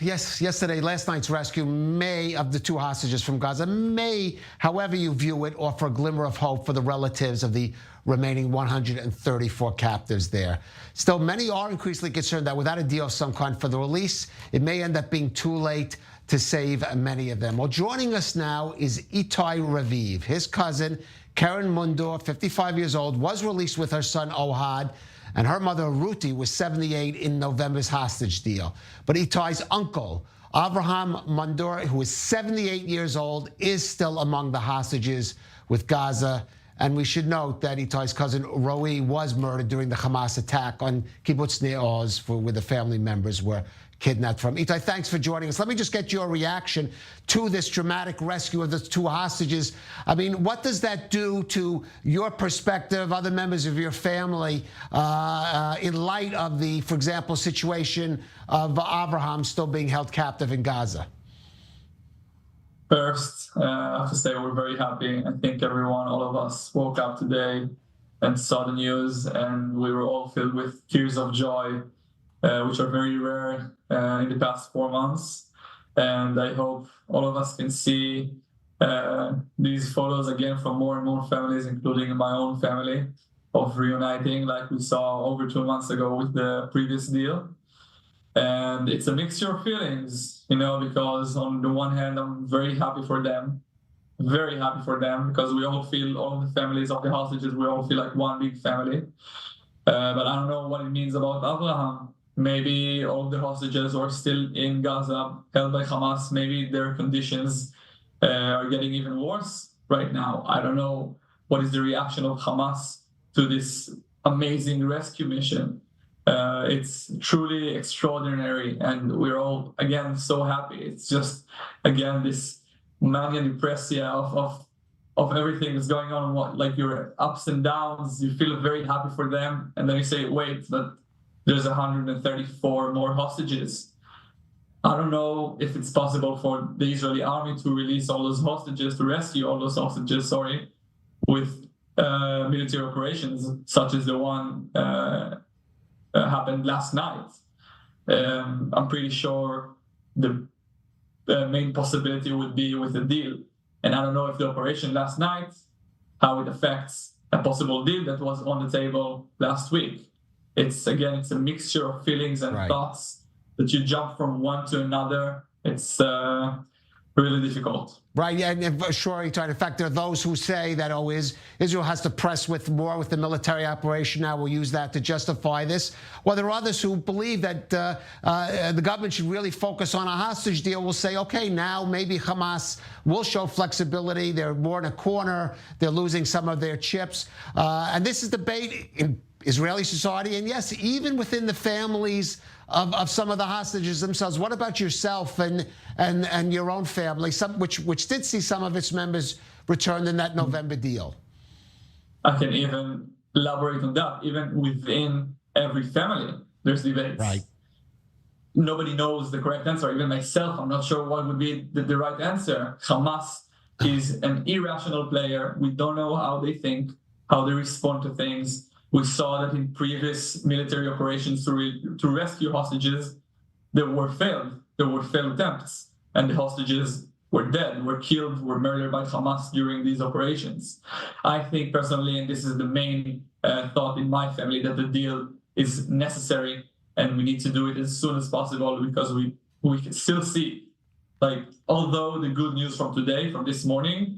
Yes, last night's rescue of the two hostages from Gaza may, however you view it, offer a glimmer of hope for the relatives of the remaining 134 captives there. Still, many are increasingly concerned that without a deal of some kind for the release, it may end up being too late to save many of them. Well, joining us now is Itay Raviv. His cousin, Keren Munder, 55 years old, was released with her son, Ohad, and her mother, Ruti, was 78 in November's hostage deal. But Itay's uncle, Abraham Munder, who is 78 years old, is still among the hostages with Gaza. And we should note that Itay's cousin, Ruti, was murdered during the Hamas attack on Kibbutz Nir Oz, where the family members were kidnapped from. Itay, thanks for joining us. Let me just get your reaction to this dramatic rescue of the two hostages. I mean, what does that do to your perspective, other members of your family, in light of the, for example, situation of Abraham still being held captive in Gaza? First, I have to say we're very happy. I think everyone, all of us, woke up today and saw the news, and we were all filled with tears of joy, which are very rare in the past 4 months. And I hope all of us can see these photos again from more and more families, including my own family, of reuniting like we saw over 2 months ago with the previous deal. And it's a mixture of feelings, because on the one hand, I'm very happy for them, because we all feel, all of the families of the hostages, we all feel like one big family. But I don't know what it means about Abraham. Maybe all of the hostages are still in Gaza, held by Hamas. Maybe their conditions are getting even worse right now. I don't know what is the reaction of Hamas to this amazing rescue mission. It's truly extraordinary, and we're all, again, so happy. It's just, again, this mania depressia of everything that's going on, like your ups and downs. You feel very happy for them, and then you say, wait, but there's 134 more hostages. I don't know if it's possible for the Israeli army to release all those hostages, to rescue all those hostages, with military operations, such as the one happened last night. I'm pretty sure the main possibility would be with a deal. And I don't know if the operation last night, how it affects a possible deal that was on the table last week. It's a mixture of feelings and thoughts that you jump from one to another. It's really difficult. Right, yeah, and sure, in fact, there are those who say that, Israel has to press more with the military operation now. We'll use that to justify this. Well, there are others who believe that the government should really focus on a hostage deal. We'll say, okay, now maybe Hamas will show flexibility. They're more in a corner. They're losing some of their chips. And this is debate in Israeli society, and yes, even within the families of some of the hostages themselves. What about yourself and your own family, which did see some of its members returned in that November deal? I can even elaborate on that. Even within every family, there's debates. Right. Nobody knows the correct answer. Even myself, I'm not sure what would be the right answer. Hamas is an irrational player. We don't know how they think, how they respond to things. We saw that in previous military operations to rescue hostages, there were failed attempts, and the hostages were dead, were killed, were murdered by Hamas during these operations. I think personally, and this is the main thought in my family, that the deal is necessary and we need to do it as soon as possible, because we can still see, although the good news from today, from this morning,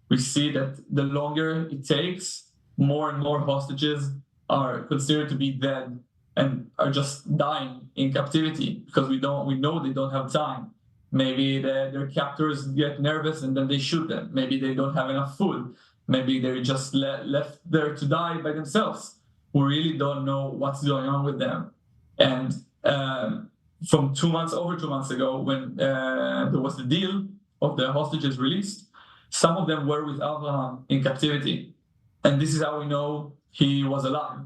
we see that the longer it takes, more and more hostages are considered to be dead and are just dying in captivity, because we know they don't have time. Maybe their captors get nervous and then they shoot them. Maybe they don't have enough food. Maybe they're just left there to die by themselves. We really don't know what's going on with them. And from over 2 months ago, when there was the deal of the hostages released, some of them were with Abraham in captivity. And this is how we know he was alive.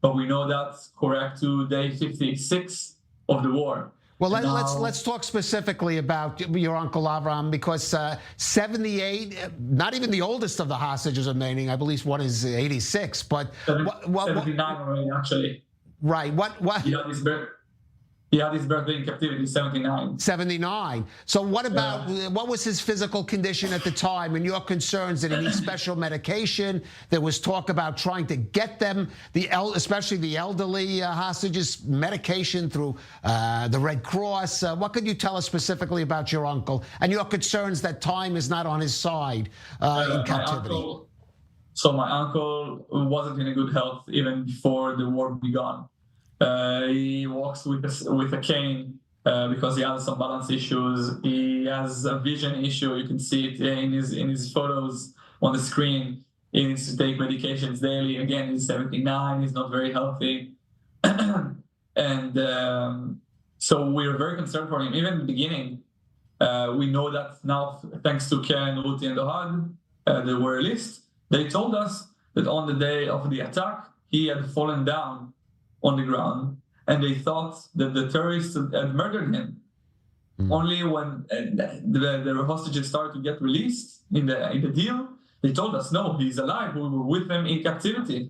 But we know that's correct to day 56 of the war. Well, let's talk specifically about your uncle Abraham, because 78, not even the oldest of the hostages remaining. I believe one is 86, but 79 already, actually. Right. What? Yeah, He had his birthday in captivity, 79. 79. So what about, what was his physical condition at the time and your concerns? Did he need special medication? There was talk about trying to get them, especially the elderly hostages, medication through the Red Cross. What could you tell us specifically about your uncle and your concerns that time is not on his side in captivity? My uncle wasn't in a good health even before the war began. He walks with a cane because he has some balance issues. He has a vision issue. You can see it in his photos on the screen. He needs to take medications daily. Again, he's 79. He's not very healthy, and so we're very concerned for him. Even in the beginning, we know that now, thanks to Keren, Ruti, and Ohad, they were released. They told us that on the day of the attack, he had fallen down on the ground, and they thought that the terrorists had murdered him. Only when the hostages started to get released in the deal, they told us, no, he's alive. We were with him in captivity.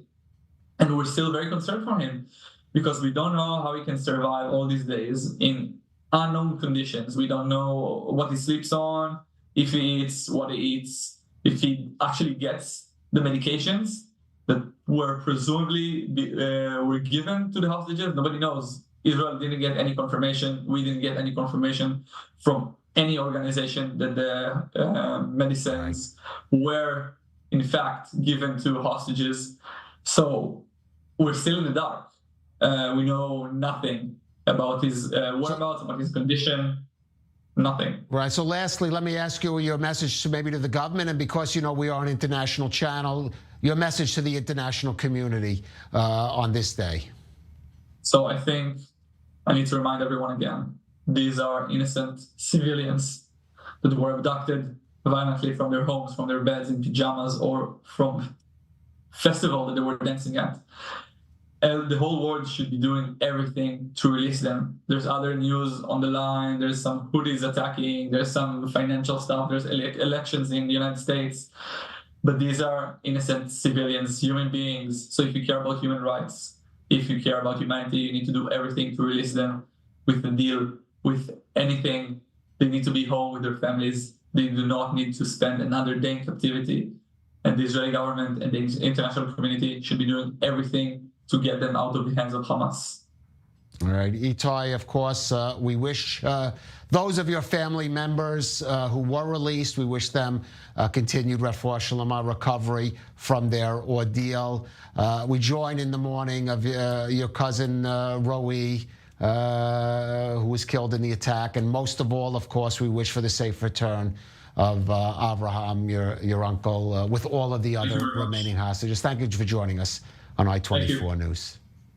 And we're still very concerned for him because we don't know how he can survive all these days in unknown conditions. We don't know what he sleeps on, if he eats, what he eats, if he actually gets the medications that were presumably were given to the hostages. Nobody knows. Israel didn't get any confirmation. We didn't get any confirmation from any organization that the medicines were in fact given to hostages. So we're still in the dark. We know nothing about his whereabouts, about his condition. Nothing. Right. So lastly, let me ask you your message maybe to the government, and because, you know, we are an international channel, your message to the international community on this day. So I think I need to remind everyone again, these are innocent civilians that were abducted violently from their homes, from their beds in pajamas, or from festival that they were dancing at. And the whole world should be doing everything to release them. There's other news on the line. There's some hoodies attacking. There's some financial stuff. There's elections in the United States. But these are innocent civilians, human beings. So if you care about human rights, if you care about humanity, you need to do everything to release them with a deal, with anything. They need to be home with their families. They do not need to spend another day in captivity. And the Israeli government and the international community should be doing everything to get them out of the hands of Hamas. All right, Itay, of course, we wish those of your family members who were released, we wish them continued refuah shlema, recovery from their ordeal. We join in the mourning of your cousin, Roe, who was killed in the attack. And most of all, of course, we wish for the safe return of Abraham, your uncle, with all of the other remaining hostages. Thank you for joining us on I-24 News.